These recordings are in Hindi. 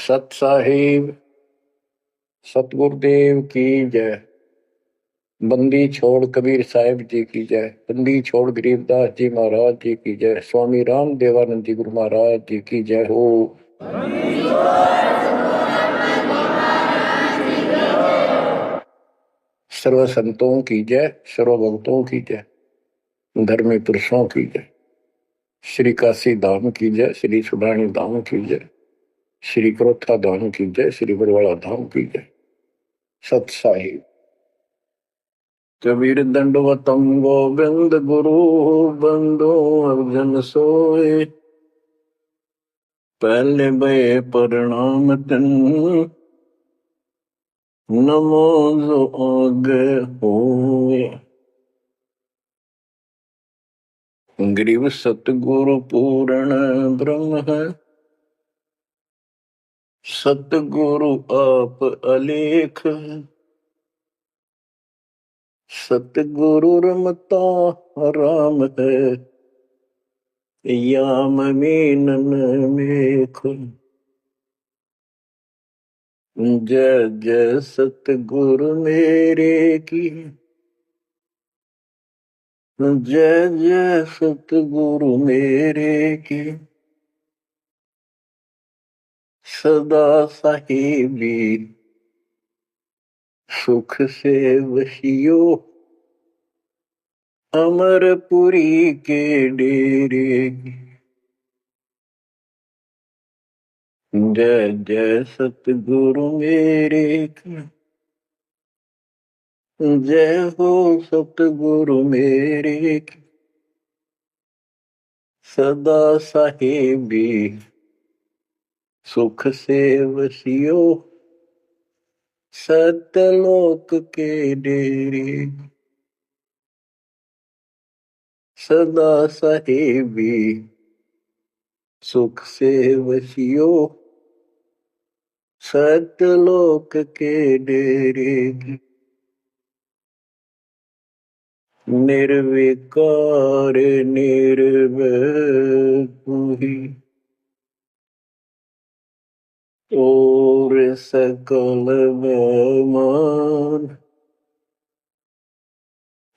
सत साहिब सतगुरुदेव की जय। बंदी छोड़ कबीर साहिब जी की जय। बंदी छोड़ गरीबदास जी महाराज जी की जय। स्वामी राम देवानंद जी गुरु महाराज जी की जय हो। सर्व संतों की जय, सर्व भक्तों की जय, धर्मी पुरुषों की जय। श्री काशी धाम की जय, श्री सुब्राणी धाम की जय, श्री क्रोथा धाम की जय, श्री बरवाड़ा धाम की जय। सत साहिब कबीर दंडवतम गोविंद गुरु बंदो अर्जन सोए। पहले भय प्रणाम तन नमो जो आगे होए। ग्रीव सतगुरु पूर्ण ब्रह्म है, सतगुरु आप अलेख। सतगुरु रमता राम है, याम मीनन मेख। जय जय सतगुरु मेरे की, जय जय सतगुरु मेरे की। सदा साहिबी सुख से वशियो, अमरपुरी के डेरे की। जय जय सतगुरु मेरे की, जय हो सतगुरु मेरे की। सदा साहिबी सुख से वसियो, सतलोक के डेरे। सदा साहिबी सुख से वसियो, सतलोक के डेरे। निर्विकार निर्भय तू ही, और सकल बेमान।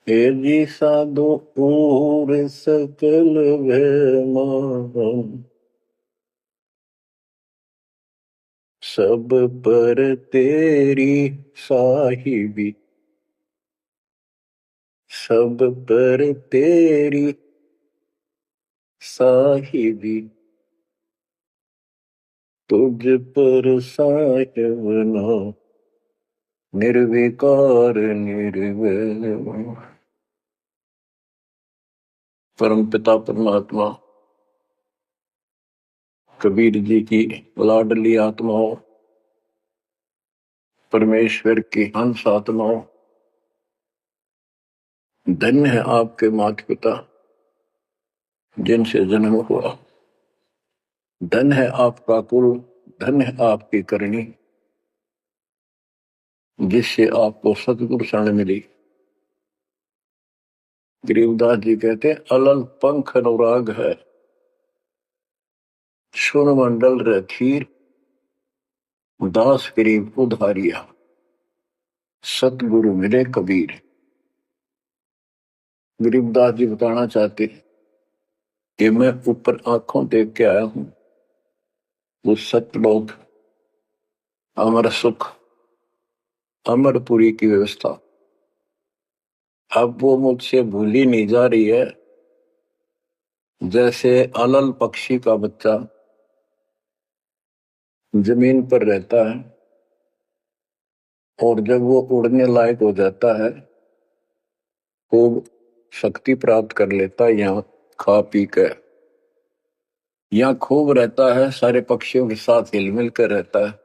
हे जी साधु और सकल बेमान। सब पर तेरी साहिबी, सब पर तेरी साहिबी। तुझ पर साहिब ना निर्विकार निर्भय। परम पिता परमात्मा कबीर जी की लाडली आत्माओं, परमेश्वर की हंस आत्माओं, धन्य है आपके माता पिता जिनसे जन्म हुआ। धन है आपका कुल, धन है आपकी करनी, जिससे आपको सतगुरु शरण मिली। गरीबदास जी कहते हैं, अलल पंख अनुराग है, सुन मंडल रखीर, दास गरीब उधारिया। सतगुरु मिले कबीर। गरीबदास जी बताना चाहते कि मैं ऊपर आंखों देख के आया हूं वो सतलोक, अमर सुख, अमरपुरी की व्यवस्था। अब वो मुझसे भूली नहीं जा रही है। जैसे अलल पक्षी का बच्चा जमीन पर रहता है और जब वो उड़ने लायक हो जाता है, खूब शक्ति प्राप्त कर लेता है, यहाँ खा पी कर यहाँ खूब रहता है, सारे पक्षियों के साथ हिलमिल कर रहता है,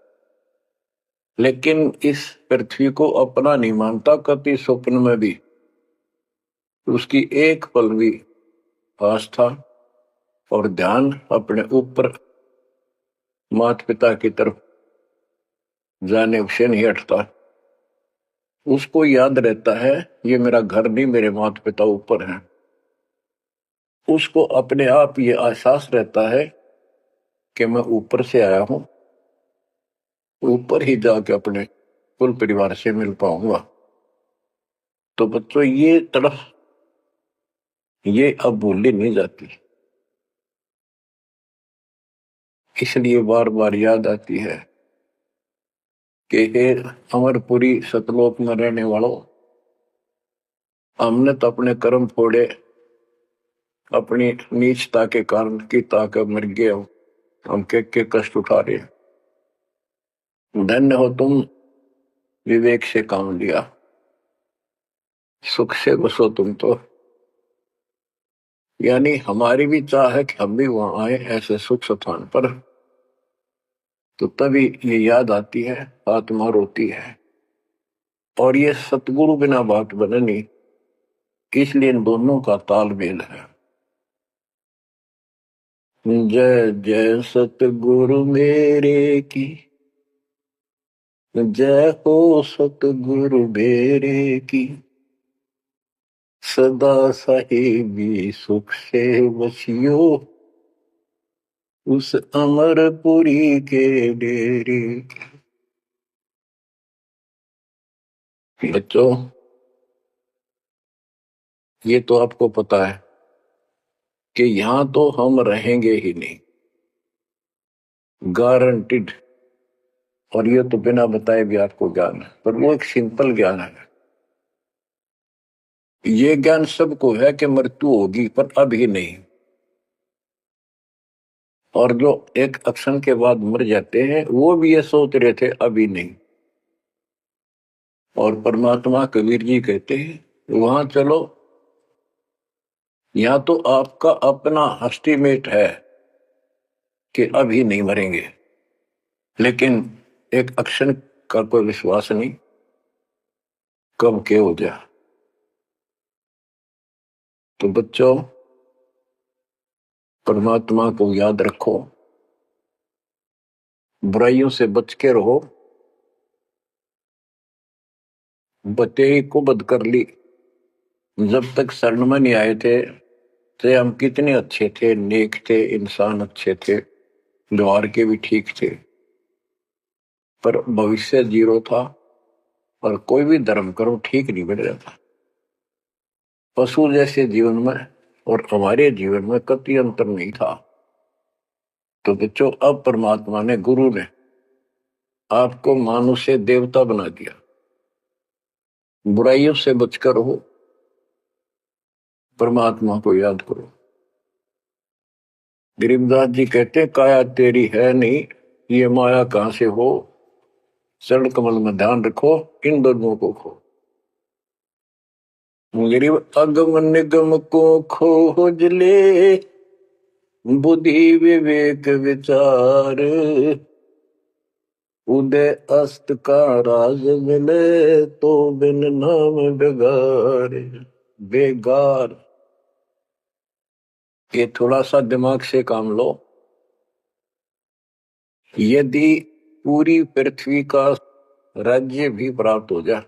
लेकिन इस पृथ्वी को अपना नहीं मानता। कभी स्वप्न में भी उसकी एक पल भी आस्था और ध्यान अपने ऊपर माता पिता की तरफ जाने से नहीं हटता। उसको याद रहता है ये मेरा घर नहीं, मेरे माता पिता ऊपर हैं। उसको अपने आप ये एहसास रहता है कि मैं ऊपर से आया हूं ऊपर ही जाके अपने कुल परिवार से मिल पाऊंगा। तो बच्चों ये तरफ ये अब भूली नहीं जाती, इसलिए बार बार याद आती है कि हे अमरपुरी सतलोक में रहने वालों, हमने तो अपने कर्म फोड़े, अपनी नीचता के कारण की ताकत मर गए, हम के कष्ट उठा रहे हैं। धन्य हो तुम, विवेक से काम लिया, सुख से बसो तुम तो। यानी हमारी भी चाह है कि हम भी वहां आए ऐसे सुख स्थान पर। तो तभी ये याद आती है, आत्मा रोती है। और ये सतगुरु बिना बात बननी, इसलिए इन दोनों का तालमेल है। जय जय सतगुरु मेरे की, जय हो सतगुरु मेरे की, सदा साहिबी सुख से बसियो, उस अमरपुरी के डेरे की। बच्चों ये तो आपको पता है कि यहां तो हम रहेंगे ही नहीं, गारंटीड। और ये तो बिना बताए भी आपको ज्ञान है, पर वो एक सिंपल ज्ञान है। ये ज्ञान सबको है कि मृत्यु होगी, पर अभी नहीं। और जो एक क्षण के बाद मर जाते हैं वो भी ये सोच रहे थे अभी नहीं। और परमात्मा कबीर जी कहते हैं वहां चलो, यहां तो आपका अपना एस्टीमेट है कि अभी नहीं मरेंगे, लेकिन एक क्षण का कोई विश्वास नहीं कब क्या हो जाए। तो बच्चों परमात्मा को याद रखो, बुराइयों से बच के रहो। बतेई को बद कर ली, जब तक शरण में नहीं आए थे तो हम कितने अच्छे थे, नेक थे, इंसान अच्छे थे, व्यवहार के भी ठीक थे, पर भविष्य जीरो था। और कोई भी धर्म करो ठीक नहीं बन रहा था। पशु जैसे जीवन में और हमारे जीवन में कतई अंतर नहीं था। तो बच्चों अब परमात्मा ने, गुरु ने आपको मानुष से देवता बना दिया। बुराइयों से बचकर हो, परमात्मा को याद करो। गरीबदास जी कहते काया तेरी है नहीं, ये माया कहां से हो, चरण कमल में ध्यान रखो, इन दोनों को खो। गरीब अगम निगम को खोज ले, बुद्धि विवेक विचार, उदय अस्त का राज मिले, तो बिन नाम बेगार। बेगार, ये थोड़ा सा दिमाग से काम लो। यदि पूरी पृथ्वी का राज्य भी प्राप्त हो जाए,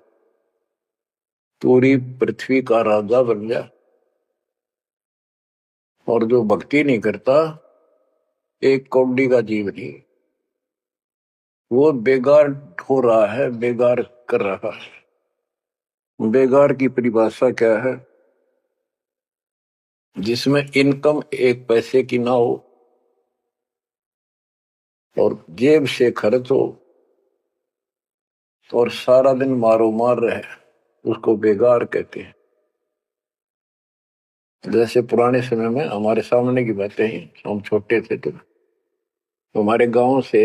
पूरी पृथ्वी का राजा बन जाए, और जो भक्ति नहीं करता, एक कौड़ी का जीव नहीं, वो बेगार हो रहा है, बेगार कर रहा है। बेगार की परिभाषा क्या है? जिसमें इनकम एक पैसे की ना हो और जेब से खर्च हो और सारा दिन मारो मार रहे, उसको बेगार कहते हैं। जैसे पुराने समय में हमारे सामने की बातें हैं, हम छोटे थे तो हमारे गांव से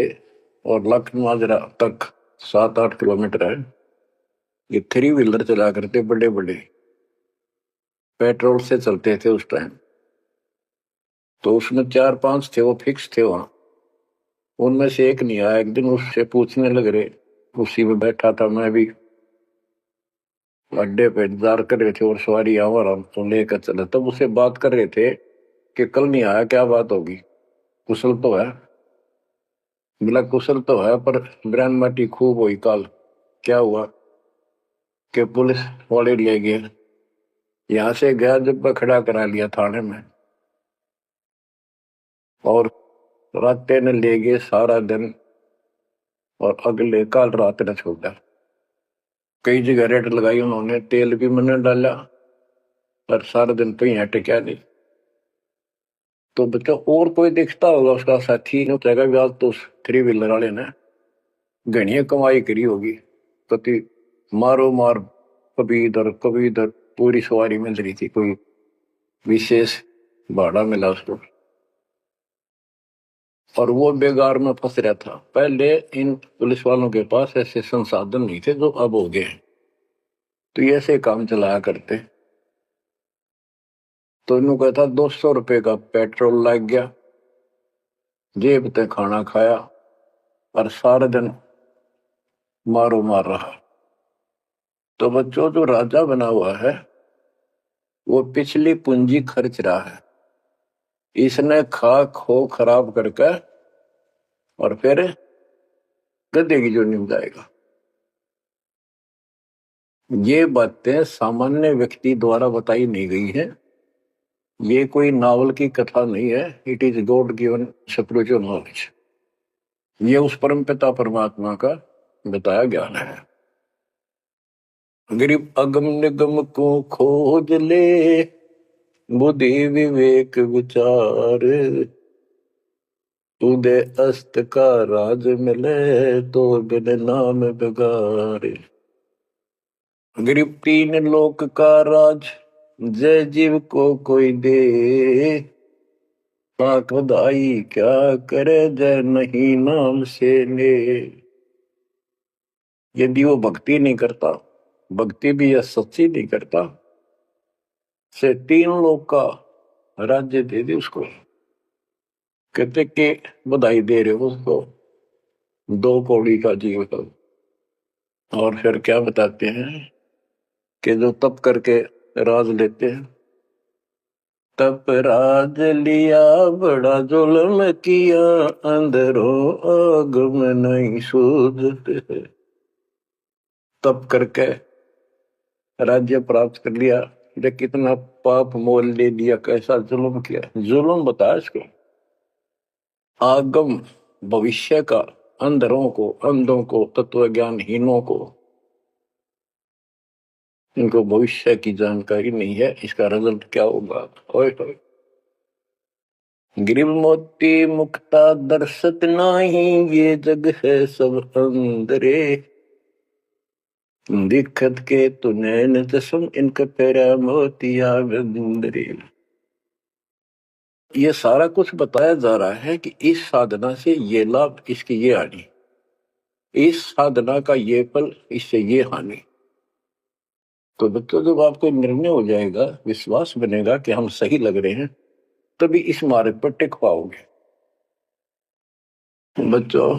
और लखनऊ तक 7-8 किलोमीटर है। ये 3 व्हीलर चला करते, बड़े बड़े पेट्रोल से चलते थे उस टाइम। तो उसमें 4-5 थे, वो फिक्स थे वहां। उनमें से एक नहीं आया। एक दिन उससे पूछने लग रहे, उसी में बैठा था मैं भी, अड्डे पे इंतजार कर रहे थे और सवारी आवर हम तो लेकर चले। तब उससे बात कर रहे थे कि कल नहीं आया, क्या बात होगी, कुशल तो है? बोला कुशल तो है, पर ब्रांड माटी खूब हुई कल। क्या हुआ कि पुलिस वाले ले गए, यहां से गया जब खड़ा करा लिया थाने में, और रास्ते ने ले गए सारा दिन और अगले काल रात ने छोड़ा। कई जगह रेड लगाई उन्होंने, तेल भी मैंने डाला, पर सारा दिन तो यहाँ टिका नहीं। तो बच्चों और कोई दिखता होगा उसका साथी नहीं कहेगा भी आज तो उस 3 व्हीलर वाले ने घनी कमाई करी होगी, कति मारो मार, कभी इधर पूरी सवारी मिल रही थी, कोई विशेष भाड़ा मिला उसको, और वो बेगार में फंस रहा था। पहले इन पुलिस वालों के पास ऐसे संसाधन नहीं थे जो अब हो गए, तो ये ऐसे काम चलाया करते। तो इन्हों कहता 200 रुपये का पेट्रोल लग गया, जेब ते खाना खाया, और सारा दिन मारो मार रहा। तो बच्चों जो राजा बना हुआ है वो पिछली पूंजी खर्च रहा है, इसने खा खो खराब करके और फिर गद्दे की जोड़ी में जाएगा। ये बातें सामान्य व्यक्ति द्वारा बताई नहीं गई है, ये कोई नावल की कथा नहीं है। It is God given spiritual knowledge, ये उस परम पिता परमात्मा का बताया ज्ञान है। गरीब अगम निगम को खोज ले, बुद्धि विवेक विचार, उदय अस्त का राज मिले, तो बिन नाम बेगार। गरीब 3 लोक का राज, जय जीव को कोई दे, पाक बधाई क्या करे, जय नहीं नाम से ले। यदि वो भक्ति नहीं करता, भक्ति भी यह सच्ची नहीं करता, से 3 लोक का राज्य दे दे उसको। कहते कि बधाई दे रहे हो उसको 2 कौड़ी का जीवन। और फिर क्या बताते हैं कि जो तप करके राज लेते हैं, तप राज लिया बड़ा जुल्म किया, अंदरों आगम नहीं सूझते। तप करके राज्य प्राप्त कर लिया, ये कितना पाप मोल ले लिया, कैसा जुल्म किया। जुल्म बताया इसको, आगम भविष्य का, अंधरों को, अंधों को, तत्व ज्ञानहीनों को, इनको भविष्य की जानकारी नहीं है, इसका रिजल्ट क्या होगा। ओए गिरिव मोती मुक्ता दर्शत नाही, ये जग है सब अंदरे, दिखत के तु नैन चश्म, इनका पैरा मोतिया बंदरे। ये सारा कुछ बताया जा रहा है कि इस साधना से ये लाभ, इसकी ये हानि, इस साधना का ये फल, इससे ये हानि। तो बच्चों जब आपको निर्णय हो जाएगा, विश्वास बनेगा कि हम सही लग रहे हैं, तभी इस मार्ग पर टिक पाओगे। बच्चों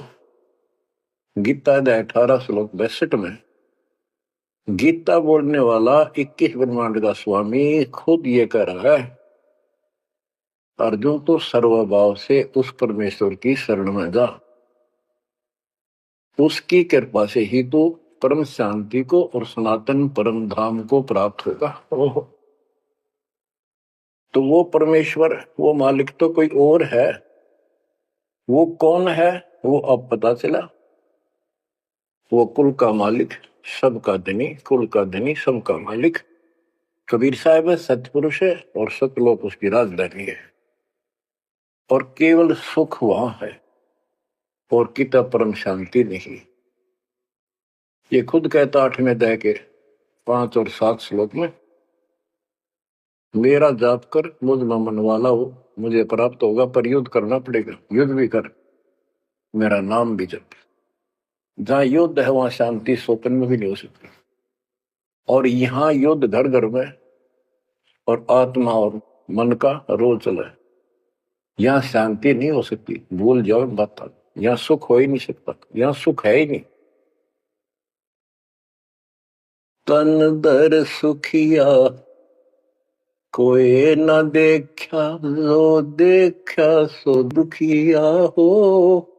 गीता अध्याय 18 श्लोक 62 में गीता बोलने वाला 21 ब्रह्मांड का स्वामी खुद ये कह रहा है, अर्जुन तो सर्वभाव से उस परमेश्वर की शरण में जा, उसकी कृपा से ही तो परम शांति को और सनातन परम धाम को प्राप्त होगा। तो वो परमेश्वर, वो मालिक तो कोई और है। वो कौन है वो अब पता चला, वो कुल का मालिक, सबका धनी, कुल का धनी, सबका मालिक कबीर साहब है, सतपुरुष है, और सतलोक उसकी राजधानी है, और केवल सुख वहां है, और किता परम शांति नहीं। ये खुद कहता 8वें अध्याय के 5 और 7 श्लोक में, मेरा जाप कर मुझ में मन वाला हो, मुझे प्राप्त होगा, पर युद्ध करना पड़ेगा, युद्ध भी कर, मेरा नाम भी जप। जहां युद्ध है वहां शांति स्वप्न में भी नहीं हो सकती, और यहाँ युद्ध घर घर में, और आत्मा और मन का रोल चला है। यहाँ शांति नहीं हो सकती, भूल जाओ बात, यहाँ सुख हो ही नहीं सकता, यहाँ सुख है ही नहीं। तन दर सुखिया कोई न देखा, जो देखा सो दुखिया हो,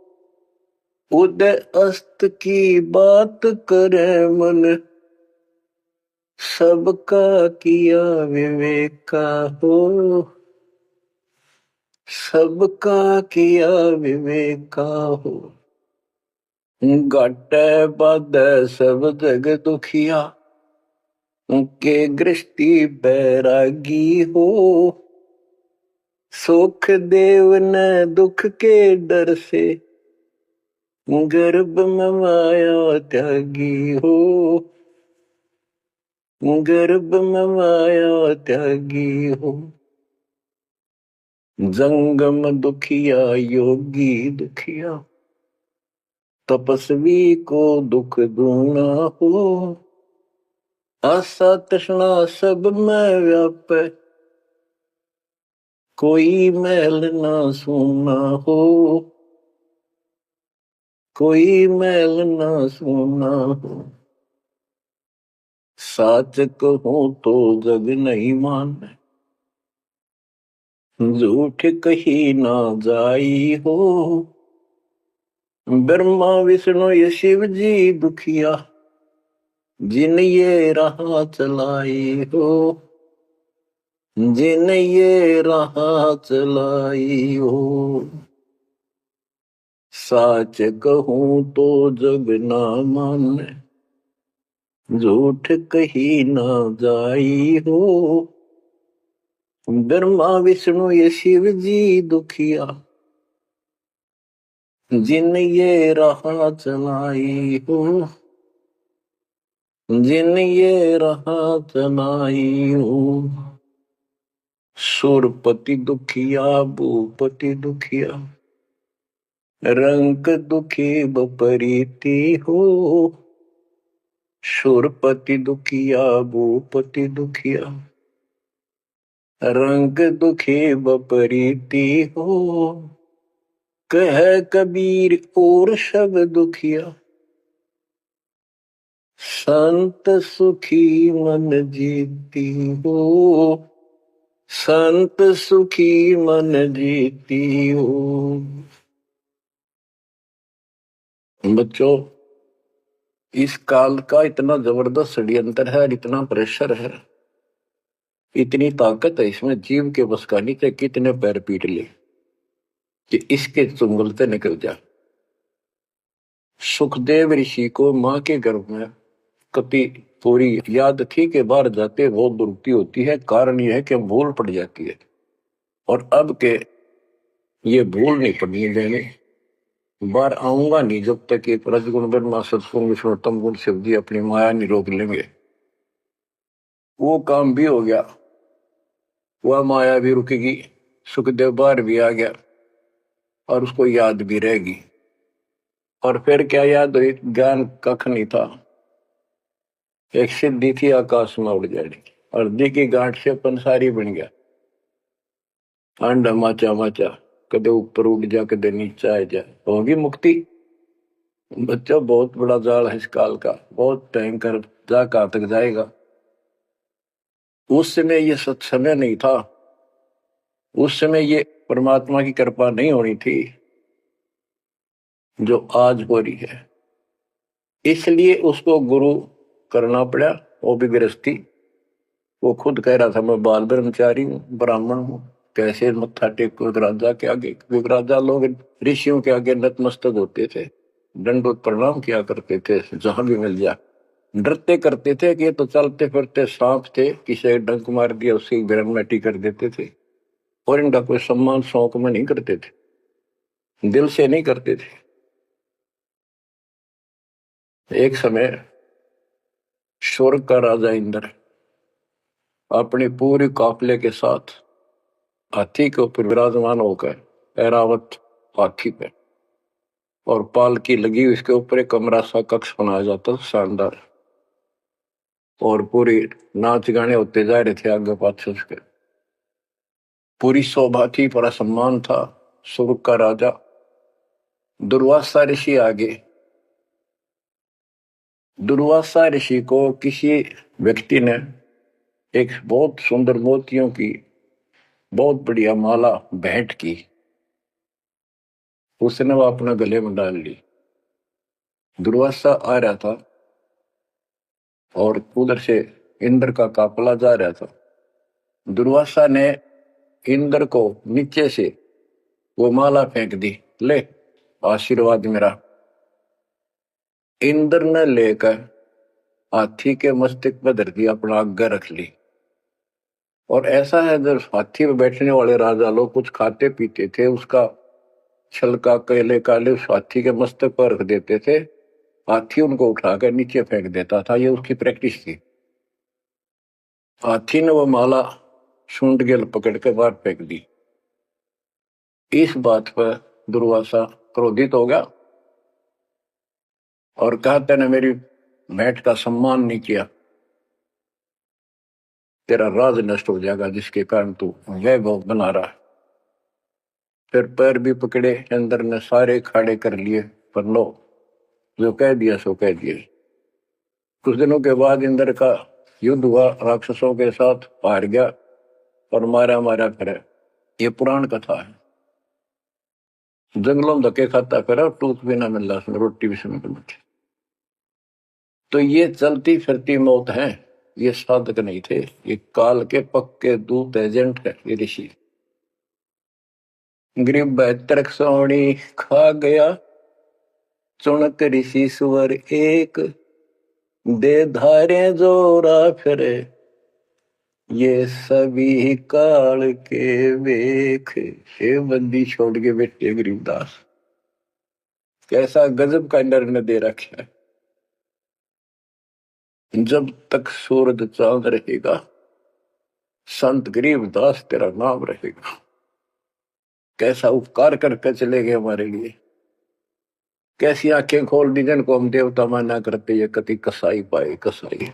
उदय अस्त की बात करे मन, सबका किया विवेका हो, सबका किया विवेका हो। घाटे बाधे सब जग दुखिया, उनके गृष्टि बैरागी हो। सुख देव न दुख के डर से, गर्भ में माया त्यागी हो। गर्भ में माया त्यागी हो। जंगम दुखिया योगी दुखिया, तपस्वी को दुख दूना हो। आशा तृष्णा सब में व्यापे, कोई मैल ना सूना हो। कोई मैल ना सूना हो। साच कहूं तो जग नहीं माने, झूठ कही ना जाई हो। ब्रह्मा विष्णु ये शिव जी दुखिया, जिन ये राह चलाई हो। जिन ये राह चलाई हो। साच कहूं तो जग ना माने, झूठ कही ना जाई हो। ब्रह्मा विष्णु ये शिव जी दुखिया, जिन ये राह चलाई हो। जिन ये राह चलाई हो। सुरपति दुखिया भूपति दुखिया, रंग दुखी बपरीति हो। सुरपति दुखिया भूपति दुखिया, रंग दुखी बपरीति हो। कह कबीर और सब दुखिया, संत सुखी मन जीती हो। संत सुखी मन जीती हो। बच्चों, इस काल का इतना जबरदस्त षड्यंत्र है, इतना प्रेशर है, इतनी ताकत है इसमें, जीव के बस का नहीं थे। कितने पैर पीट ले कि इसके चुंगलते निकल जा। सुखदेव ऋषि को मां के गर्भ में कति पूरी याद थी कि बाहर जाते बहुत दुर्गति होती है। कारण यह है कि भूल पड़ जाती है, और अब के ये भूल नहीं पड़नी देंगे। बाहर आऊंगा नहीं जब तक ये रजगुण ब्रह्मा सत्गुण विष्णुतम गुण शिव जी अपनी माया नहीं रोक लेंगे। वो काम भी हो गया, वह माया भी रुकेगी, सुखदेव बाहर भी आ गया और उसको याद भी रहेगी। और फिर क्या याद हुई? ज्ञान कख नहीं था, एक सिद्धि थी आकाश में उड़ जाने की। अर्धी की गांठ से पंसारी बन गया। अंडा माचा माचा, कदे ऊपर उड़ जा कदे नीचे आ जा, होगी मुक्ति। बच्चा बहुत बड़ा जाल है इस काल का, बहुत भयंकर, जा कहां तक जाएगा। उस समय ये सत्समय नहीं था, उस समय ये परमात्मा की कृपा नहीं होनी थी जो आज हो रही है। इसलिए उसको गुरु करना पड़ा, वो भी गृहस्थी। वो खुद कह रहा था मैं बाल ब्रह्मचारी हूँ, ब्राह्मण हूँ, कैसे मत्था टेको राजा के आगे। क्योंकि राजा लोग ऋषियों के आगे नतमस्तक होते थे, दंडोत प्रणाम किया करते थे, जहां भी मिल जाए डरते करते थे कि ये तो चलते फिरते सांप थे, किसी डंक मार दिया उसकी ग्रहणमेटी कर देते थे। और इनका कोई सम्मान शौक में नहीं करते थे, दिल से नहीं करते थे। एक समय स्वर्ग का राजा इंद्र अपने पूरे काफिले के साथ हाथी के ऊपर विराजमान होकर, ऐरावत हाथी पे, और पालकी लगी उसके ऊपर एक कमरा सा कक्ष बनाया जाता शानदार, और पूरी नाच गाने होते जा रहे थे आगे पाछे उसके। पूरी शोभा थी, पूरा सम्मान था। स्वर्ग का राजा दुर्वासा ऋषि आगे। दुर्वासा ऋषि को किसी व्यक्ति ने एक बहुत सुंदर मोतियों की बहुत बढ़िया माला भेंट की। उसने वो अपने गले में डाल ली। दुर्वासा आ रहा था और उधर से इंद्र का काफिला जा रहा था। दुर्वासा ने इंद्र को नीचे से वो माला फेंक दी, ले आशीर्वाद मेरा। इंद्र ने लेकर हाथी के मस्तक पर धर दिया, अपना आज्ञा रख ली। और ऐसा है, जब हाथी में बैठने वाले राजा लोग कुछ खाते पीते थे, उसका छलका केले काले उस हाथी के मस्तक पर रख देते थे, हाथी उनको उठाकर नीचे फेंक देता था। ये उसकी प्रैक्टिस थी। हाथी ने वो माला सूंड गेल पकड़ के बाहर फेंक दी। इस बात पर दुर्वासा क्रोधित हो गया और कहा, तूने मेरी भेंट का सम्मान नहीं किया, तेरा राज नष्ट हो जाएगा, जिसके कारण तू वैभव बना रहा है। फिर पैर भी पकड़े, अंदर ने सारे खड़े कर लिए, पर लो, जो कह दिया सो कह दिया। कुछ दिनों के बाद इंद्र का युद्ध हुआ, राक्षसों के साथ हार गया और मारा मारा फिरे। ये पुराण कथा है। जंगलों में धक्के खाता फिरा, टूक भी ना मिल रहा, रोटी भी समय पर। तो ये चलती फिरती मौत है, ये साधक नहीं थे, ये काल के पक्के दूत एजेंट है, ये ऋषि। गरीब तरक सोनी खा गया, चुनक ऋषि सुवर एक, दे धारे जोरा फिरे, ये सभी काल के वेख। हे बंदी छोड़ के बैठे गरीबदास, कैसा गजब का निर्णय दे रखा है। जब तक सूरज चांद रहेगा, संत गरीबदास तेरा नाम रहेगा। कैसा उपकार करके चले गए हमारे लिए, कैसी आंखें खोल दी जिनको हम देवता माना करते, ये कति कसाई पाए कसाई।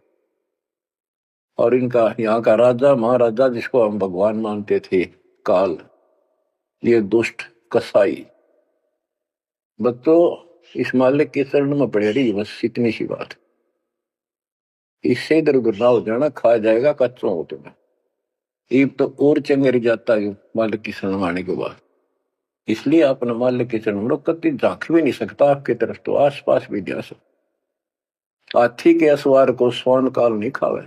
और इनका यहाँ का राजा महाराजा जिसको हम भगवान मानते थे, काल, ये दुष्ट कसाई। बच्चों, इस मालिक के शरण में पड़े रही, बस इतनी सी बात। इससे इधर उधर ना हो जाना, खा जाएगा कच्चों हो तुम्हें। ईब तो और चंगेरी जाता है मालिक की शरण आने के बाद। इसलिए अपने मालिक के चरण में कति झांक भी नहीं सकता आपकी तरफ, तो आस पास भी जा सकता। हाथी के असवार को स्वर्ण काल नहीं खावे।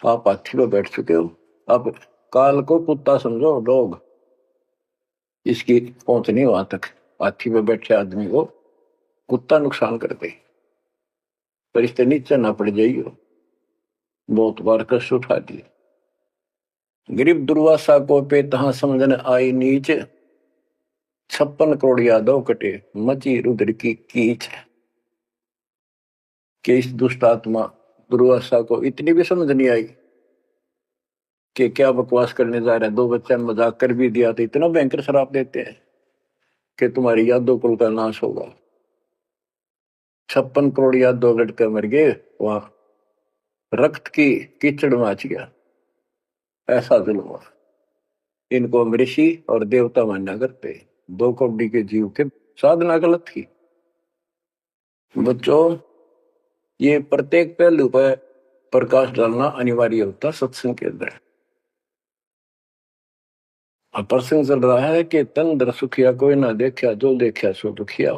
आप हाथी पर बैठ चुके हो, अब काल को कुत्ता समझो, डॉग, इसकी पहुंच नहीं वहां तक। हाथी पे बैठे आदमी को कुत्ता नुकसान कर दे, पर इससे नीचे ना पड़ जाइयो। बहुत बार कष्ट उठा दिए। गरीब दुर्वासा को पे तहां समझन आई नीच, 56 करोड़ यादव कटे, मची रुद्र की कीच। कि इस दुष्ट आत्मा दुर्वासा को इतनी भी समझ नहीं आई कि क्या बकवास करने जा रहा है। 2 बच्चा मजाक कर भी दिया तो इतना भयंकर शराब देते हैं कि तुम्हारी यादव कुल का नाश होगा। 56 करोड़ यादव लड़के मर गए, वहां रक्त की कीचड़ माच गया। ऐसा जुल्म हुआ। इनको हम ऋषि और देवता मानना करते, 2 कौड़ी के जीव थे, साधना गलत थी। बच्चों, ये प्रत्येक पहलू पर प्रकाश डालना अनिवार्य होता सत्संग के अंदर। प्रसंग चल रहा है कि तन दर सुखिया कोई ना देखा, जो देखा सो दुखिया।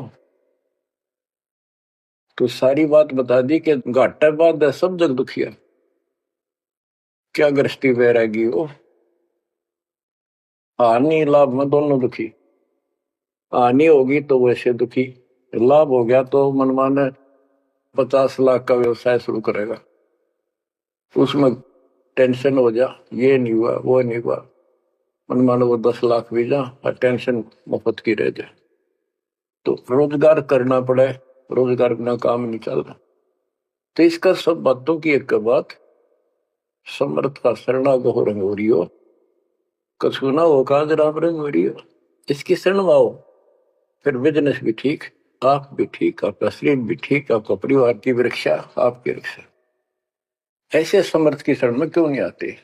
तो सारी बात बता दी कि घाटा बाद सब जग दुखिया। क्या गृष्टि बैरागी हो, हानि लाभ में दोनों दुखी। हानि होगी तो वैसे दुखी, लाभ हो गया तो मनमाने 50 लाख का व्यवसाय शुरू करेगा, उसमें टेंशन हो जा, ये नहीं हुआ वो नहीं हुआ। मनमाने वो 10 लाख भी जा और टेंशन मुफ्त की रह जाए। तो रोजगार करना पड़े, रोजगार बिना काम नहीं चल रहा। तो इसका सब बातों की एक बात, समर्थ का शरणा गो रंग हो रही हो, कसुना हो काज राम रंग हो रही हो, इसकी शरण आओ, फिर बिजनेस भी ठीक, आप भी ठीक, आपका शरीर भी ठीक, आपका परिवार की भी रक्षा, आपकी रक्षा। ऐसे समर्थ की शरण में क्यों नहीं आते।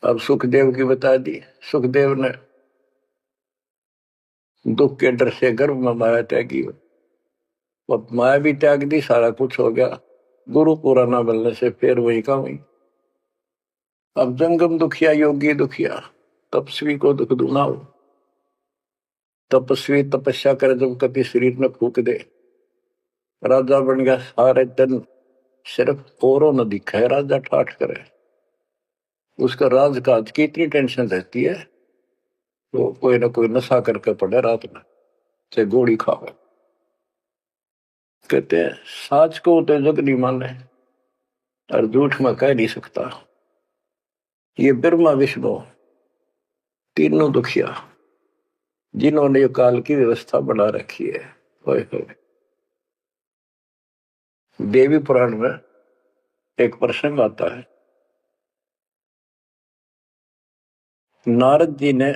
अब सुखदेव की बता दी। सुखदेव ने दुख के डर से गर्भ में माया त्यागी, माया भी त्याग दी, सारा कुछ हो गया। गुरु पूरा ना मिलने से फिर वही का वही। अब जंगम दुखिया योगी दुखिया, तपस्वी को दुख दूना हो। तपस्वी तपस्या करे, जब कभी शरीर में फूक दे, राजा बन गया, सारे दिन सिर्फ औरों न दिखा है, राजा ठाठ करे। उसका राजकाज की इतनी टेंशन रहती है, वो कोई ना कोई नशा करके पड़े रात में, चाहे गोली खावे। कहते हैं साच को तो जग नहीं माने और झूठ में कह नहीं सकता। ये ब्रह्मा विष्णु तीनों दुखिया जिन्होंने ये काल की व्यवस्था बना रखी है। होए होए। देवी पुराण में एक प्रसंग आता है। नारद जी ने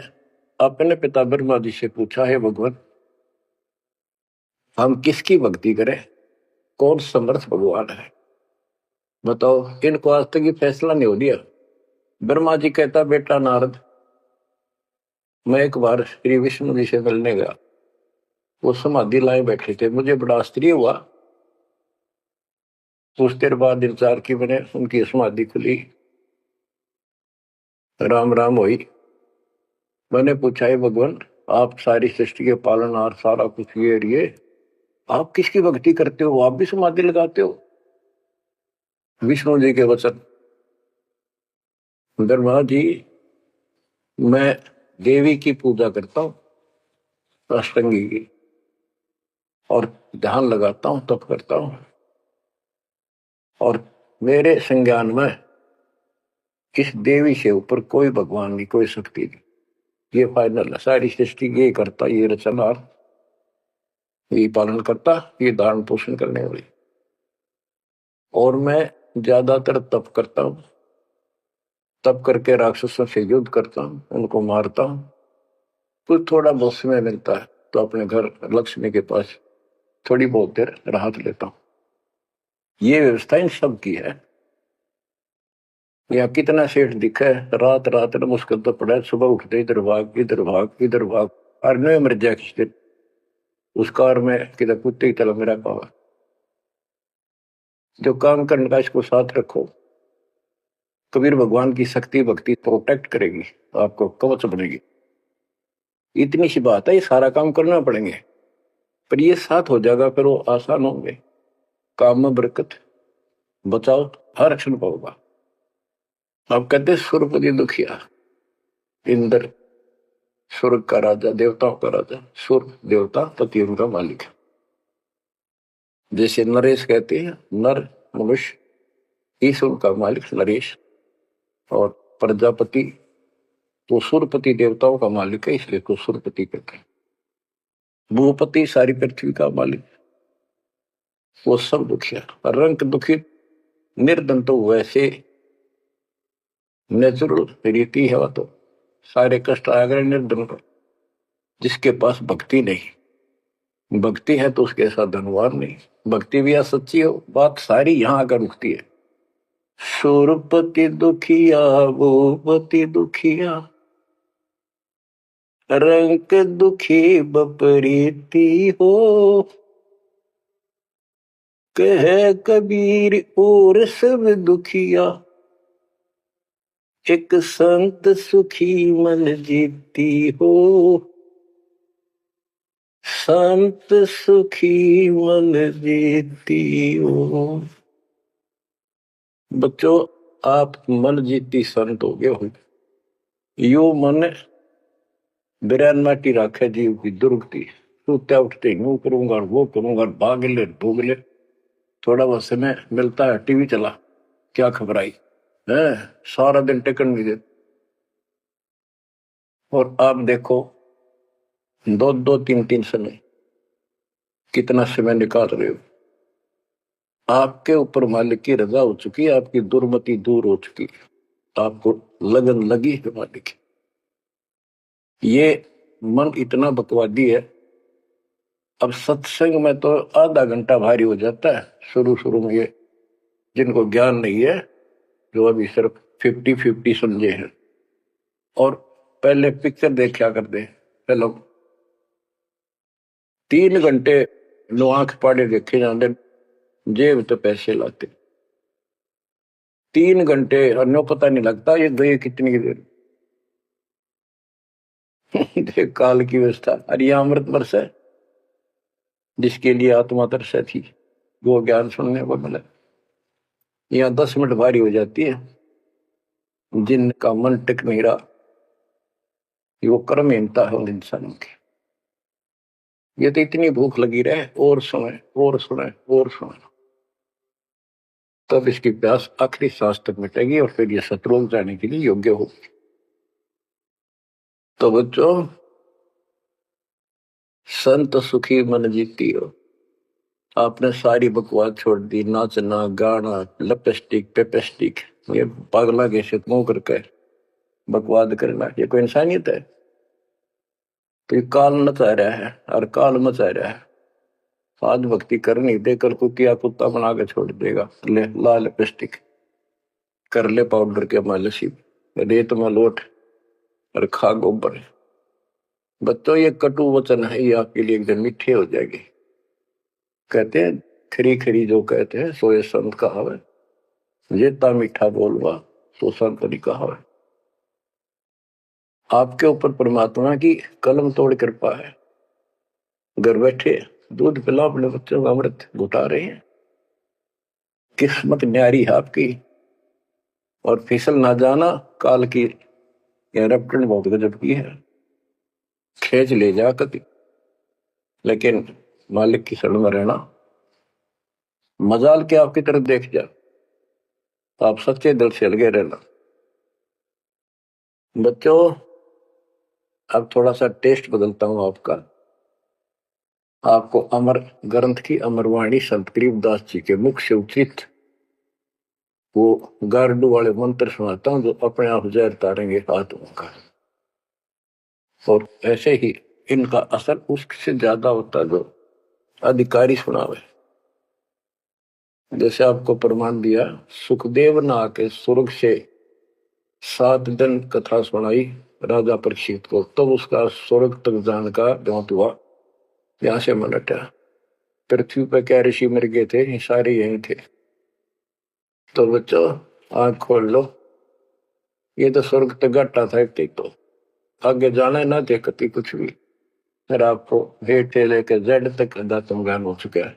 अपने पिता ब्रह्मा जी से पूछा, है भगवान हम किसकी भक्ति करें, कौन समर्थ भगवान है, बताओ। इनको आज तक ये फैसला नहीं हो दिया। ब्रह्मा जी कहता, बेटा नारद मैं एक बार श्री विष्णु जी से मिलने गया। वो समाधि लाए बैठे थे, मुझे बड़ा आश्चर्य हुआ। कुछ देर बाद इंतजार की मैंने, उनकी समाधि खुली, राम राम हुई। मैंने पूछा, है भगवान आप सारी सृष्टि के पालनहार, सारा कुछ ये आप किसकी भक्ति करते हो, आप भी समाधि लगाते हो। विष्णु जी के वचन, ब्रह्मा जी मैं देवी की पूजा करता हूँ, अष्टंगी की, और ध्यान लगाता हूँ, तप करता हूँ, और मेरे संज्ञान में इस देवी से ऊपर कोई भगवान नहीं, कोई शक्ति नहीं। ये फाइनल है, सारी सृष्टि ये करता, ये रचनहार, ये पालन करता, ये धारण पोषण करने वाली। और मैं ज्यादातर तप करता हूँ, तप करके राक्षसों से युद्ध करता हूँ, उनको मारता हूँ। कुछ थोड़ा बहुत समय मिलता है तो अपने घर लक्ष्मी के पास थोड़ी बहुत देर राहत लेता हूँ। ये व्यवस्था इन सब की है। यहाँ कितना सेठ दिखा है, रात रात में मुश्किल तो पड़ा है, सुबह उठते इधर भाग इधर भाग इधर भाग, और नहीं मर जाए किस दिन उस कार में किधर कुत्ते की तरह मेरा पावा। जो काम करने का इसको साथ रखो, कबीर भगवान की शक्ति भक्ति प्रोटेक्ट करेगी, आपको कवच बनेगी। इतनी सी बात है, ये सारा काम करना पड़ेंगे, पर ये साथ हो जाएगा, फिर वो आसान होंगे। काम में बरकत, बचाओ, हर क्षण पाओगा। आप कहते सुरपति दुखिया, इंद्र स्वर्ग का राजा, देवताओं का राजा, सुर देवता पति उनका मालिक है। जैसे नरेश कहते हैं, नर मनुष्य, ईश्वर का मालिक नरेश, और प्रजापति तो सुरपति देवताओं का मालिक है, इसलिए तो सुरपति कहते हैं। भूपति सारी पृथ्वी का मालिक, वो सब दुखिया। रंग दुखी निर्धन तो वैसे नेचुरल रीति है, वह तो सारे कष्ट आ गए निर्धन को। जिसके पास भक्ति नहीं, भक्ति है तो उसके साथ धनवान नहीं, भक्ति भी सच्ची हो, बात सारी यहां आकर रुकती है। सुरपति दुखिया भूपति दुखिया, रंग दुखी बपरीती हो, कह कबीर और सब दुखिया, एक संत सुखी मन जीती हो, संत सुखी मन जीती हो। बच्चों आप मन जीती संत हो गए हो। यो मन बिरान माटी राखे जीव की दुर्गति, सूत्या उठते यूं करूंगा वो करूंगा, भाग ले भोग ले, थोड़ा बहुत समय मिलता है टीवी चला, क्या खबर आई है, सारा दिन टिकन नहीं देते। और आप देखो दो दो तीन तीन समय कितना समय निकाल रहे हो। आपके ऊपर मालिक की रजा हो चुकी है, आपकी दुर्मति दूर हो चुकी है, आपको लगन लगी है मालिक। ये मन इतना बकवादी है। अब सत्संग में तो आधा घंटा भारी हो जाता है शुरू शुरू में, ये जिनको ज्ञान नहीं है, जो अभी सिर्फ 50-50 समझे हैं, और पहले पिक्चर देखा करते पहले 3 घंटे लो आंख पाड़े देखे जाते, जेब तो पैसे लाते 3 घंटे, अन्यों पता नहीं लगता ये गए कितनी देर। देख काल की व्यवस्था। अरे ये अमृत वर्ष है जिसके लिए आत्मा तरसा थी, वो ज्ञान सुनने को मिला। यहाँ 10 मिनट भारी हो जाती है, जिनका मन टिक नहीं रहा, वो कर्महीनता है उन इंसानों की। ये तो इतनी भूख लगी रहे और सुने और सुने और सुने, तब इसकी प्यास आखिरी सांस तक मिटेगी और फिर ये शत्रुघ्न जाने के लिए योग्य होगी। तो बच्चों, संत सुखी मन जीती हो। आपने सारी बकवास छोड़ दी, नाचना गाना लिपस्टिक पेपेस्टिक, ये पागला के मुंह करके बकवाद करना, ये कोई इंसानियत है? तो ये काल नचा रहा है और काल मचा रहा है। आज भक्ति कर नहीं दे, कल कुतिया कुत्ता बना के छोड़ देगा। ले ला लिपस्टिक, कर ले पाउडर के मालिश, रेत में लोट और खा गोबर। बच्चों, ये कटु वचन है, ये आपके लिए एकदम मीठे हो जाएंगे। कहते हैं खरी खरी जो कहते हैं सो ये संत कहावे, ये ता मीठा बोलवा सो संत नहीं कहावे। आपके ऊपर परमात्मा की कलम तोड़ कृपा है। घर बैठे दूध पिला अपने बच्चों का अमृत घुटा रहे हैं। किस्मत न्यारी है आपकी। और फिसल ना जाना, काल की रपटन बहुत गजब की है, खेच ले जा कभी, लेकिन मालिक की शरण में रहना। मजाल के आपकी तरफ देख जा, आप सच्चे दिल से लगे रहना। बच्चों, अब थोड़ा सा टेस्ट बदलता हूं आपका। आपको अमर ग्रंथ की अमरवाणी संत गरीबदास जी के मुख से उचित वो गारडू वाले मंत्र सुनाता हूं, जो अपने आप जहर तारेंगे आत्मा का। और ऐसे ही इनका असर उससे ज्यादा होता जो अधिकारी सुनावे। जैसे आपको प्रमाण दिया, सुखदेव ना के स्वर्ग से 7 दिन कथा सुनाई राजा परीक्षित को, तब तो उसका स्वर्ग तक जाने का द्योत हुआ। यहां से मन हटा, पृथ्वी पर क्या ऋषि मर गए थे, ये सारे यही थे। तो बच्चों, आंख खोल लो, ये तो स्वर्ग तक घाटा था। तो आगे जाना ना देखती कुछ भी, फिर आपको हेठ से लेकर जेड तक अध्यात्म ज्ञान हो चुका है।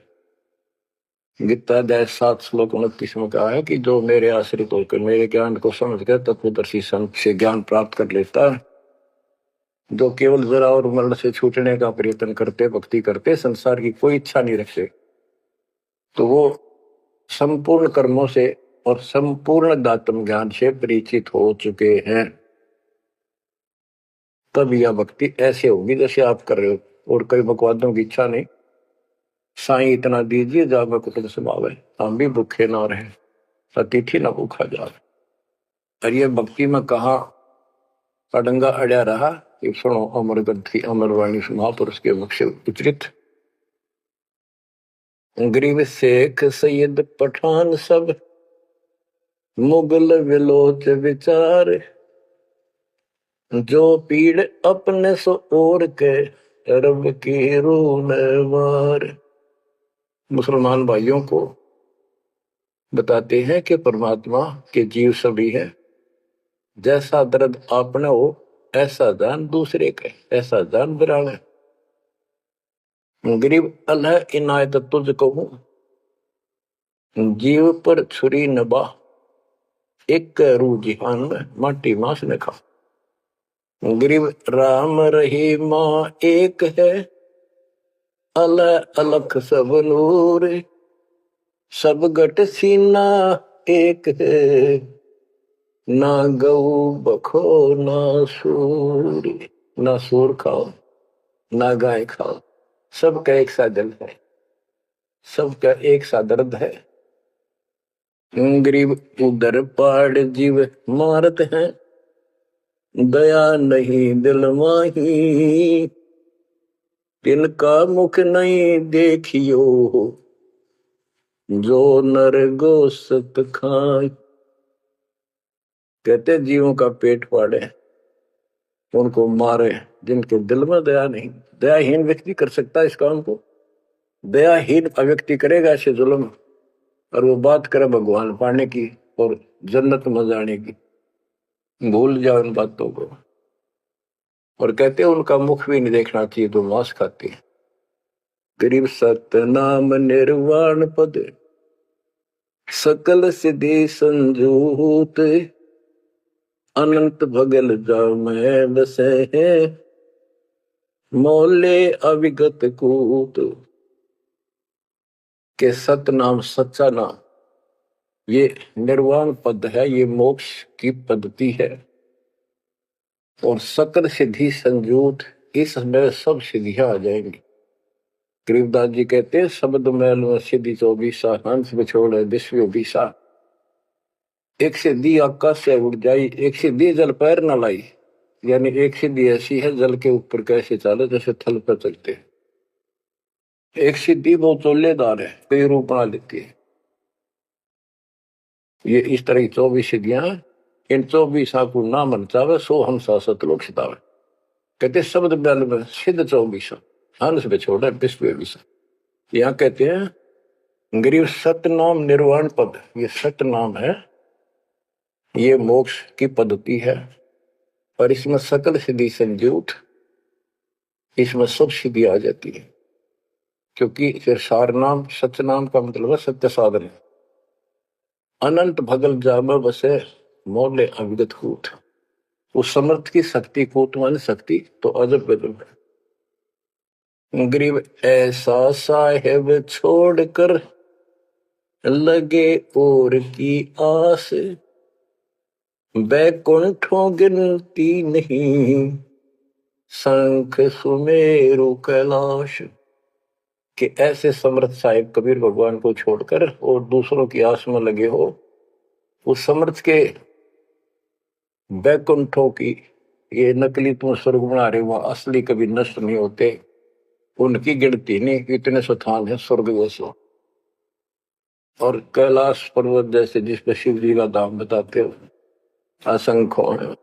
गीता अध्याय 7 श्लोक 29 में कहा है कि जो मेरे आश्रित होकर मेरे ज्ञान को समझ कर तत्वदर्शी संत से ज्ञान प्राप्त कर लेता है, जो केवल जरा और मरण से छूटने का प्रयत्न करते, भक्ति करते, संसार की कोई इच्छा नहीं रखते, तो वो संपूर्ण कर्मों से और संपूर्ण दातम ज्ञान से परिचित हो चुके हैं। तब यह भक्ति ऐसे होगी जैसे आप कर रहे हो, और कई बकवादों की इच्छा नहीं। साईं इतना दीजिए जावे कुटुंब समावे, हम भी भूखे ना रहे, अतिथि न भूखा जावे। और ये भक्ति में कहा अडंगा अड़या रहा, ये सुनो अमर ग्रंथ की अमरवाणी महापुरुष के मुख से उच्चरित। गरीब शेख सैयद पठान सब मुगल विलोच विचार, जो पीड़ अपने सो और के रब की रूह वार। मुसलमान भाइयों को बताते हैं कि परमात्मा के जीव सभी है। जैसा दर्द आपने हो ऐसा जान दूसरे के, ऐसा जान बिराने। गरीब अल्लाह इनायत तुझको हूं, जीव पर छुरी नबा, एक रू जिहान में माटी मांस ने खा। गरीब राम रहीमा एक है, अल्लाह अलख सब नूर, सब गट सीना एक है, ना गऊ बखो ना सूर। ना सूर खाओ ना गाय खाओ, सबका एक सा दिल है, सबका एक सा दर्द है। गरीब उधर पाड़ जीव मारत हैं, दया नहीं दिल माही, तिनका मुख नहीं देखियो, जो नर गोसत खाए। कहते जीवों का पेट फाड़े, उनको मारे, जिनके दिल में दया नहीं। दयाहीन व्यक्ति कर सकता है इस काम को। दयाहीन व्यक्ति करेगा ऐसे जुल्म, और वो बात करे भगवान पाने की और जन्नत में जाने की, भूल जाओ इन बातों को। और कहते हैं उनका मुख भी नहीं देखना चाहिए तो मांस खाते हैं। गरीब सत्य नाम निर्वाण पद, सकल सिद्धि संजूत, अनंत भगल जा में बसे हैं, मोले अविगत कूत के सतनाम सच्चा नाम, ये निर्वाण पद है, ये मोक्ष की पद्धति है। और सकल सिद्धि संजूत, इसमें सब सिद्धियां आ जाएंगी। गरीबदास जी कहते हैं शब्द मैल में सिद्धि 24 हंस बिछोड़ विश्व बीसा। एक सिद्धि आकाश से उड़ जाई, एक सिद्धि जल पैर न लाई। यानी एक सिद्धि ऐसी है जल के ऊपर कैसे चले जैसे थल पर चलते हैं। एक सिद्धि बहुत चोलेदार है, कई रूप बना लेती है। ये इस तरह की 24 सिद्धियां हैं। इन 24 को ना मन चावे सो हम सतलोक सितावे। कहते शब्द मैल में सिद्ध 24 हंस बिछोड़ विश्व बीसा। यहाँ कहते हैं गरीब सतनाम निर्वाण पद, ये सतनाम है, ये मोक्ष की पद्धति है। और इसमें सकल सिद्धि संजूत, इसमें सब सिद्धि आ जाती है। क्योंकि फिर सार नाम सतनाम का मतलब है सत्य साधन। अनंत भगल जाम बसे मोले अविगत कूट। उस समर्थ की शक्ति कूट मान शक्ति तो अजब गजब है। गरीब ऐसा साहेब छोड़कर लगे और की आस, बैकुंठों गिनती नहीं शंख सुमेरु कैलाश। कि ऐसे समर्थ साहिब कबीर भगवान को छोड़कर और दूसरों की आस में लगे हो, उस समर्थ के बैकुंठों की, ये नकली तुम स्वर्ग बना रहे हो, असली कभी नष्ट नहीं होते, उनकी गिनती नहीं, इतने स्थान है स्वर्ग जैसे। और कैलाश पर्वत जैसे जिसपे शिव जी का धाम बताते हो असंख्य है।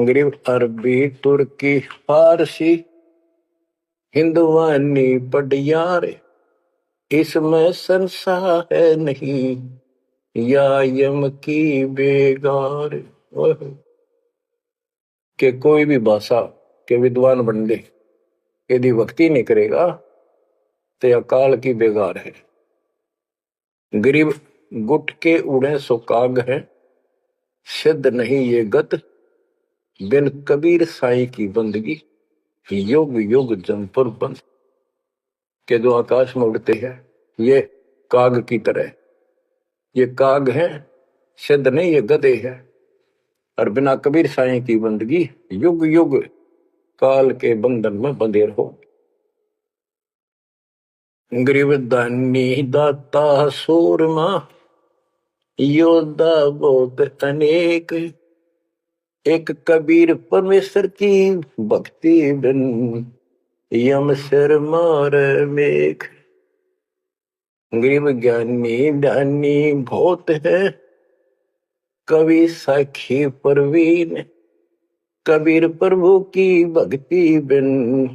गरीब अरबी तुर्की फारसी हिंदुवानी पटियार, इसमें संशय है नहीं या यम की बेगार। कि कोई भी भाषा के विद्वान बंदे यदि भक्ति नहीं करेगा तो अकाल की बेगार है। गरीब गुट के उड़े सो काग है, सिद्ध नहीं ये गत बिन कबीर साई की बंदगी युग युग जमपुर बंद। के जो आकाश में उड़ते हैं ये काग की तरह, ये काग है, सिद्ध नहीं ये गधे है। और बिना कबीर साई की बंदगी युग युग काल के बंधन में बंधे रहो। गरीब दानी दाता सूरमा योद्धा बहुत अनेक, एक कबीर परमेश्वर की भक्ति बिन यम सिर मार मेघ। गरीब ज्ञानी ध्यानी बहुत है, कवि साखी परवीन, कबीर प्रभु की भक्ति बिन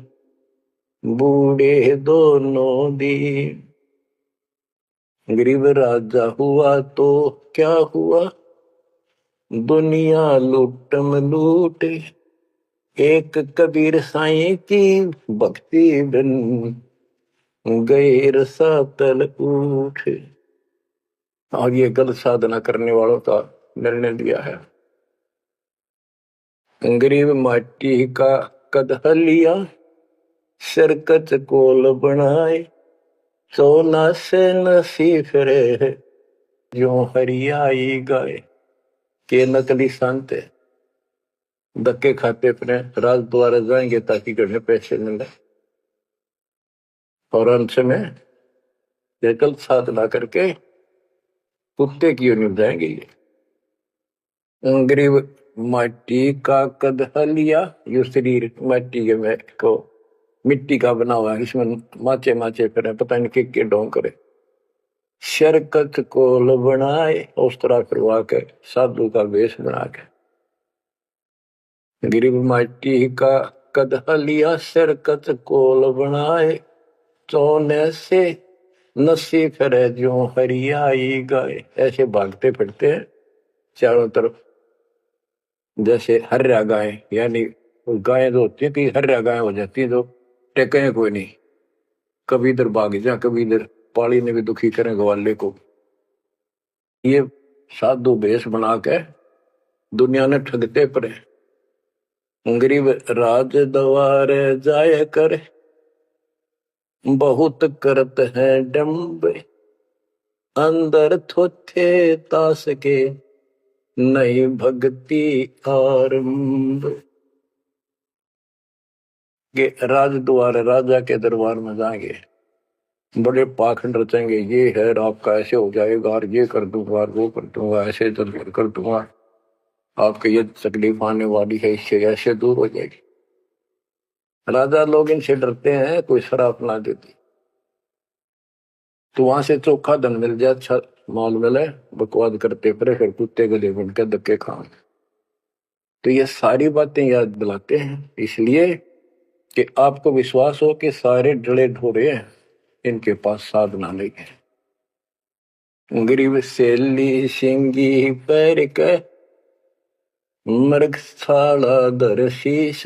बूढ़े दोनों दीन। गरीब राजा हुआ तो क्या हुआ, दुनिया लूटम लूटे, एक कबीर साईं की भक्ति बिन गैर सातल उठ। और ये गलत साधना करने वालों का निर्णय दिया है। गरीब माटी का कदह लिया, सिरकत कोल बनाए, सोना से नसी फिरे जो हरियाई गाए। के नकली संत धक्के खाते अपने राज द्वारा जाएंगे ताकि गढ़े पैसे मिले, और अंत में गलत साधना करके कुत्ते की ओर जाएंगे। ये गरीब माटी का कदह लिया, यो शरीर माटी के में को मिट्टी का बना हुआ है, इसमें माचे माचे फिर पता नहीं के ढोंग करे। शरकत कोल बनाए, उस तरह करवा के साधु का वेश बना के। गरीब माटी का कदह लिया, शरकत कोल बनाए, चौने से नसी फिरे जो हरियाई गाय। ऐसे भागते फिरते हैं चारों तरफ जैसे हर्या गाय, यानी गायें जो होती है कि हर्या गाय हो जाती है जो टेके कोई नहीं, कभी इधर भाग जा कभी इधर, पाली ने भी दुखी करें ग्वाले को। ये साधु भेष बना के दुनिया ने ठगते पड़े। गरीब राज द्वार जाय कर, बहुत करत है डम्ब, अंदर थोथे तास के, नहीं भक्ति आरंभ। के राज द्वार, राजा के दरबार में जाएंगे, बड़े पाखंड रचेंगे, ये है आपका ऐसे हो जाएगा, और ये कर दूंगा, वो कर दूंगा, ऐसे कर दूंगा, आपके ये तकलीफ आने वाली है, इससे ऐसे दूर हो जाएगी। राजा लोग इनसे डरते हैं, कोई शराब ना देती तो वहां से चोखा धन मिल जाए, अच्छा माल मिले, बकवाद करते फिर कुत्ते गले बन के धक्के खाए। तो ये सारी बातें याद दिलाते हैं इसलिए कि आपको विश्वास हो कि सारे डले ढोरे हैं, इनके पास साधना नहीं है। गरीब सेली सिंगी पैर के, मृगशाला धर शीश,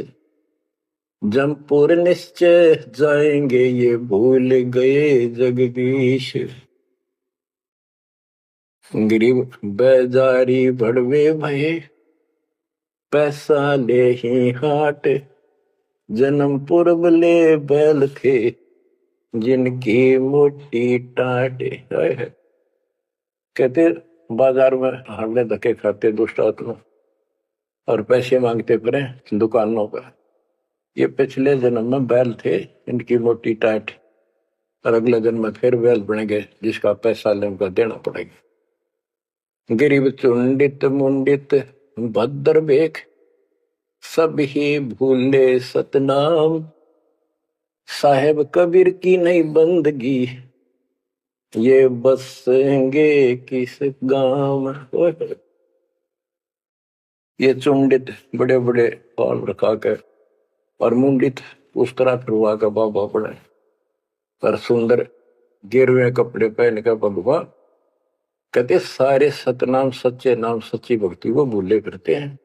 जमपुर निश्चय जाएंगे, ये भूल गए जगदीश। गरीब बेजारी भड़वे भये, पैसा ले ही हाट, जन्मपुर ले बैल थे, जिनकी मोटी टाट। कहते बाजार में हमने धक्के खाते दुष्ट आत्मा और पैसे मांगते फिरे दुकानों पर, ये पिछले जन्म में बैल थे, इनकी मोटी टाट, और अगले जन्म में फिर बैल बनेंगे, जिसका पैसा ले उनका देना पड़ेगा। गरीब चुंडित मुंडित भद्र बेख, सब ही भूले सतनाम, साहेब कबीर की नहीं बंदगी, ये बसेंगे किस गांव। ये चुंडित बड़े बड़े बाल रखा कर और मुंडित उस तरह फिरवा का बाबा पड़े, पर सुंदर गिरवे कपड़े पहन कर भगवान, कहते सारे सतनाम सच्चे नाम सच्ची भक्ति को भूले करते हैं।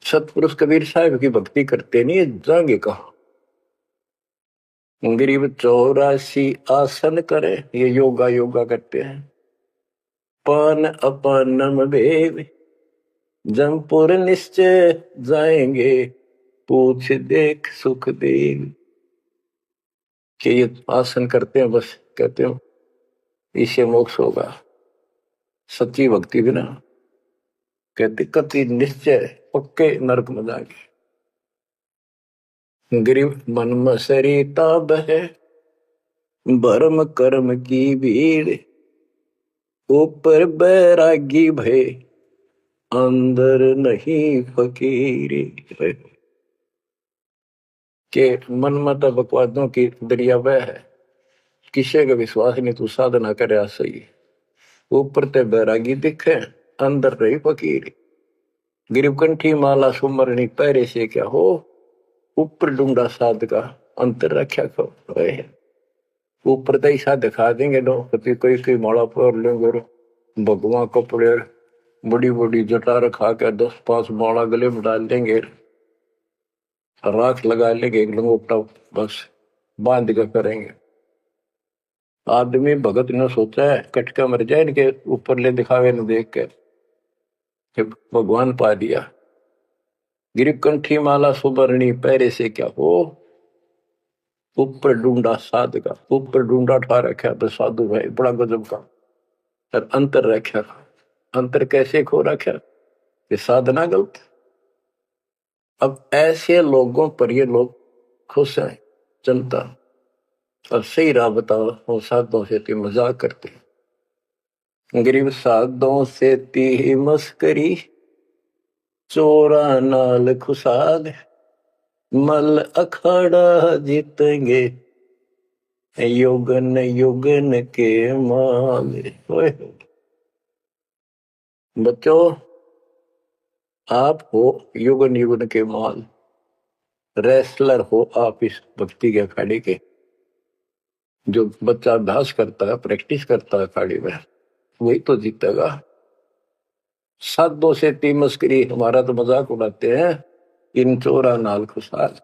सतपुरुष कबीर साहब की भक्ति करते नहीं, जाएंगे कहा। गरीब 84 आसन करे, ये योगा करते हैं। पान अपानम भेद, जमपुर निश्चय जाएंगे, पूछ देख सुख देव। कि ये आसन करते हैं, बस कहते हो इससे मोक्ष होगा, सच्ची भक्ति बिना कहते कति निश्चय पक्के नरक में जाएंगे। गरीब मन मसरी ताब है, भरम कर्म की भीड़, ऊपर बैरागी भय, अंदर नहीं फकीरी। के मन मत बकवादों की दरिया वह है, किसी का विश्वास नहीं, तू साधना करे सही, ऊपर ते बैरागी दिखे, अंदर रही फकीरी। गिरीब कंठी माला सुमरनी पैरे से क्या हो, ऊपर ढूंढा साध का, अंतर रक्षा करो। ऊपर तो ऐसा दिखा देंगे लोग, कभी कोई माला पर लेंगे, भगवान कपड़े बड़ी बड़ी जटा रखा के 10-5 माला गले में डाल देंगे, राख लगा लेंगे, एक लंगोटा बस बांध के करेंगे। आदमी भगत ने सोचा है कटका मर जाए इनके ऊपर ले दिखावे न देख के, भगवान पा दिया। गिरीब कंठी माला सुबरणी पैरे से क्या हो, ऊपर ढूंढा साध का, ऊपर ढूंढा ठा रखा बस साधु भाई, बड़ा गजब का। और अंतर रखा, अंतर कैसे खो रखा, ये साधना गलत। अब ऐसे लोगों पर ये लोग खुश हैं जनता, और सही राह बताओ, वो साधुओं से ती मजाक करते हैं। गरीब साधुओं से ती मस्करी, चोरा नाल खुशाद, मल अखाड़ा जीतेंगे, युगन युगन के माल। बच्चों आप हो युगन युगन के माल, रेसलर हो आप इस भक्ति के अखाड़े के। जो बच्चा अभ्यास करता है, प्रैक्टिस करता है अखाड़े में, वही तो जीतेगा। साधुओं से ती मस्करी, हमारा तो मजाक उड़ाते हैं, इन चोरा नाल खुशाल,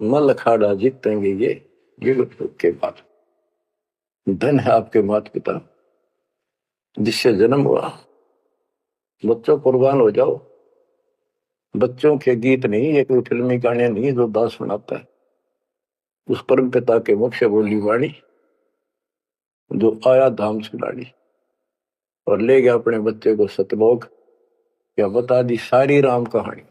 मल अखाड़ा जीतेंगे ये युग के बाद। धन है आपके माता पिता जिससे जन्म हुआ, बच्चों कुर्बान हो जाओ, बच्चों के गीत नहीं, ये कोई फिल्मी गाने नहीं जो दास सुनाता है। उस परम पिता के मुख से बोली वाणी, जो आया धाम से लाड़ी और ले गया अपने बच्चे को सतलोक, या बता दी सारी राम कहानी।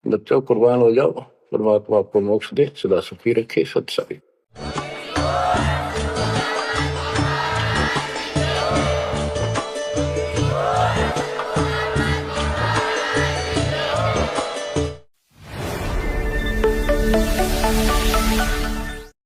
बच्चों कुर्बान हो जाओ, परमात्मा आपको मोक्ष दे, सदा सुखी रखे। सत्संग।